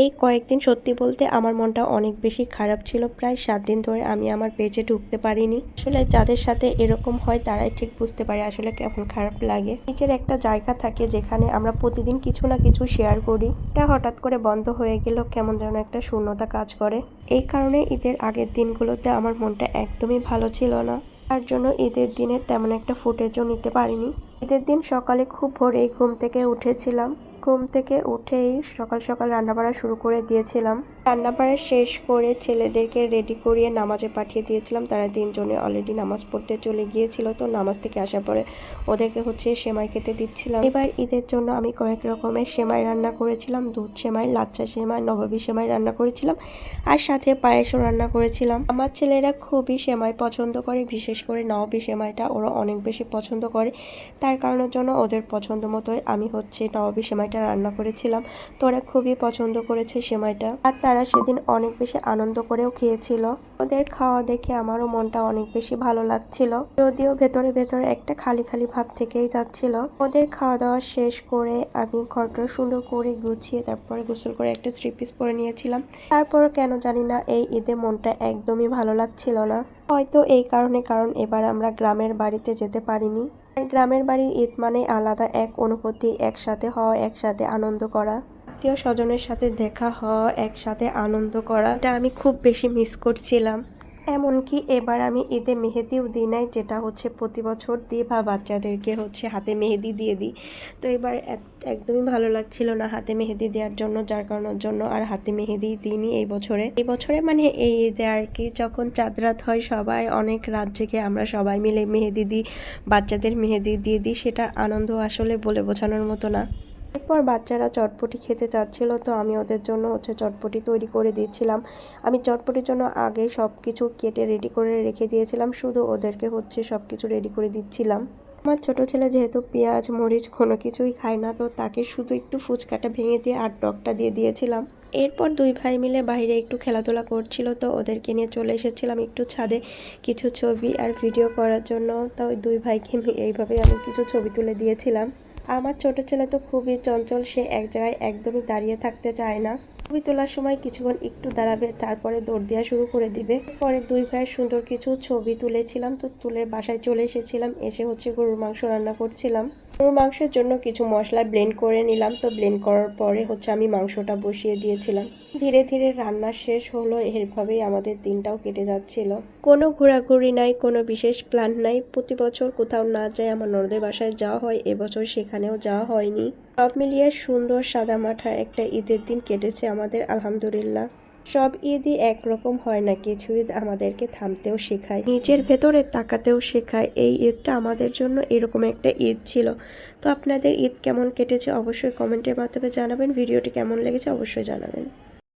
এই কয়েকদিন সত্যি বলতে আমার মনটা অনেক বেশি খারাপ ছিল। প্রায় ৭ দিন ধরে আমি আমার পেজে ঢুকতে পারিনি। আসলে যাদের সাথে এরকম হয় তারাই ঠিক বুঝতে পারে আসলে কেমন খারাপ লাগে। নিজের একটা জায়গা থাকে যেখানে আমরা প্রতিদিন কিছু না কিছু শেয়ার করি। এটা হঠাৎ করে বন্ধ হয়ে গেল, কেমন যেন একটা শূন্যতা কাজ করে। এই কারণে ঈদের আগের দিনগুলোতে আমার মনটা একদমই ভালো ছিল না। তার জন্য ঈদের দিনের তেমন একটা ফুটেজও নিতে পারিনি। ঈদের দিন সকালে খুব ভোরেই ঘুম থেকে উঠেছিলাম। ঘুম থেকে উঠেই সকাল সকাল রান্নাবাড়া শুরু করে দিয়েছিলাম। রান্নাবাড়া শেষ করে ছেলেদেরকে রেডি করিয়ে নামাজে পাঠিয়ে দিয়েছিলাম। তারা ৩ জনে অলরেডি নামাজ পড়তে চলে গিয়েছিল, তো নামাজ থেকে আসার পরে ওদেরকে সেমাই খেতে দিচ্ছিলাম। এবার ঈদের জন্য আমি কয়েক রকমের সেমাই রান্না করেছিলাম। দুধ সেমাই, লাচ্ছা সেমাই, নবাবী সেমাই রান্না করেছিলাম, আর সাথে পায়েসও রান্না করেছিলাম। আমার ছেলেরা খুবই সেমাই পছন্দ করে, বিশেষ করে নবাবী সেমাইটা ওরা অনেক বেশি পছন্দ করে। তার কারণের জন্য ওদের পছন্দ মতোই আমি নবাবী সেমাইটা রান্না করেছিলাম। তো ওরা খুবই পছন্দ করেছে সেমাইটা, আর তারা সেদিন অনেক বেশি আনন্দ করেও খেয়েছিল। ওদের খাওয়া দেখে আমারও মনটা অনেক বেশি ভালো লাগছিল, যদিও ভেতরে ভেতরে একটা খালি খালি ভাব থেকেই যাচ্ছিল। ওদের খাওয়া দাওয়া শেষ করে আমি ঘরটা সুন্দর করে গুছিয়ে তারপরে গোসল করে একটা 3 পিস পরে নিয়েছিলাম। তারপর কেন জানি না এই ঈদে মনটা একদমই ভালো লাগছিল না। হয়তো এই কারণ এবার আমরা গ্রামের বাড়িতে যেতে পারিনি। গ্রামের বাড়ির ঈদ মানে আলাদা এক অনুভূতি, একসাথে হওয়া, একসাথে আনন্দ করা, আত্মীয় স্বজনের সাথে দেখা হওয়া, একসাথে আনন্দ করা, এটা আমি খুব বেশি মিস করছিলাম। এমনকি এবার আমি ঈদে মেহেদিও দিই নাই, যেটা প্রতি বছর দিই বা বাচ্চাদেরকে হাতে মেহেদি দিয়ে দিই। তো এবার একদমই ভালো লাগছিল না হাতে মেহেদি দেওয়ার জন্য, যার কারণের জন্য আর হাতে মেহেদি দিইনি এই বছরে মানে এই ঈদে আর কি। যখন চাঁদ রাত হয় সবাই অনেক রাত জেগে আমরা সবাই মিলে মেহেদি দিই, বাচ্চাদের মেহেদি দিয়ে দিই, সেটার আনন্দ আসলে বলে বোঝানোর মতো না। এরপর বাচ্চারা চটপটি খেতে চাচ্ছিল, তো আমি ওদের জন্য চটপটি তৈরি করে দিচ্ছিলাম। আমি চটপটির জন্য আগে সব কিছু কেটে রেডি করে রেখে দিয়েছিলাম, শুধু ওদেরকে সব কিছু রেডি করে দিচ্ছিলাম। আমার ছোট ছেলে যেহেতু পেঁয়াজ মরিচ কোনো কিছুই খায় না, তো তাকে শুধু একটু ফুচকাটা ভেঙে দিয়ে আর টকটা দিয়ে দিয়েছিলাম। এরপর 2 ভাই মিলে বাইরে একটু খেলাধুলা করছিল, তো ওদেরকে নিয়ে চলে এসেছিলাম একটু ছাদে কিছু ছবি আর ভিডিও করার জন্য। তো ওই 2 ভাইকে এইভাবে আমি কিছু ছবি তুলে দিয়েছিলাম। আমার ছোট ছেলে তো খুবই চঞ্চল, সে এক জায়গায় একদমই দাঁড়িয়ে থাকতে চায় না। ছবি তোলার সময় কিছুক্ষণ একটু দাঁড়াবে, তারপরে দৌড় দেওয়া শুরু করে দিবে। পরে 2 ভাইয়ের সুন্দর কিছু ছবি তুলেছিলাম, তো তুলে বাসায় চলে এসেছিলাম। এসে গরুর মাংস রান্না করছিলাম। গরুর মাংসের জন্য কিছু মশলা ব্লেন্ড করে নিলাম, তো ব্লেন্ড করার পরে আমি মাংসটা বসিয়ে দিয়েছিলাম। ধীরে ধীরে রান্না শেষ হলো, এভাবেই আমাদের দিনটাও কেটে যাচ্ছিল। কোনো ঘোরাঘুরি নাই, কোনো বিশেষ প্ল্যান নাই। প্রতি বছর কোথাও না যায় আমার ননদের বাসায় যাওয়া হয়, এবছর সেখানেও যাওয়া হয়নি। সব মিলিয়ে সুন্দর সাদামাঠা একটা ঈদের দিন কেটেছে আমাদের, আলহামদুলিল্লাহ। সব ঈদই একরকম হয় না, কিছু ঈদ আমাদেরকে থামতেও শেখায়, নিজের ভেতরে তাকাতেও শেখায়। এই ঈদটা আমাদের জন্য এরকম একটা ঈদ ছিল। তো আপনাদের ঈদ কেমন কেটেছে অবশ্যই কমেন্টের মাধ্যমে জানাবেন। ভিডিওটি কেমন লেগেছে অবশ্যই জানাবেন।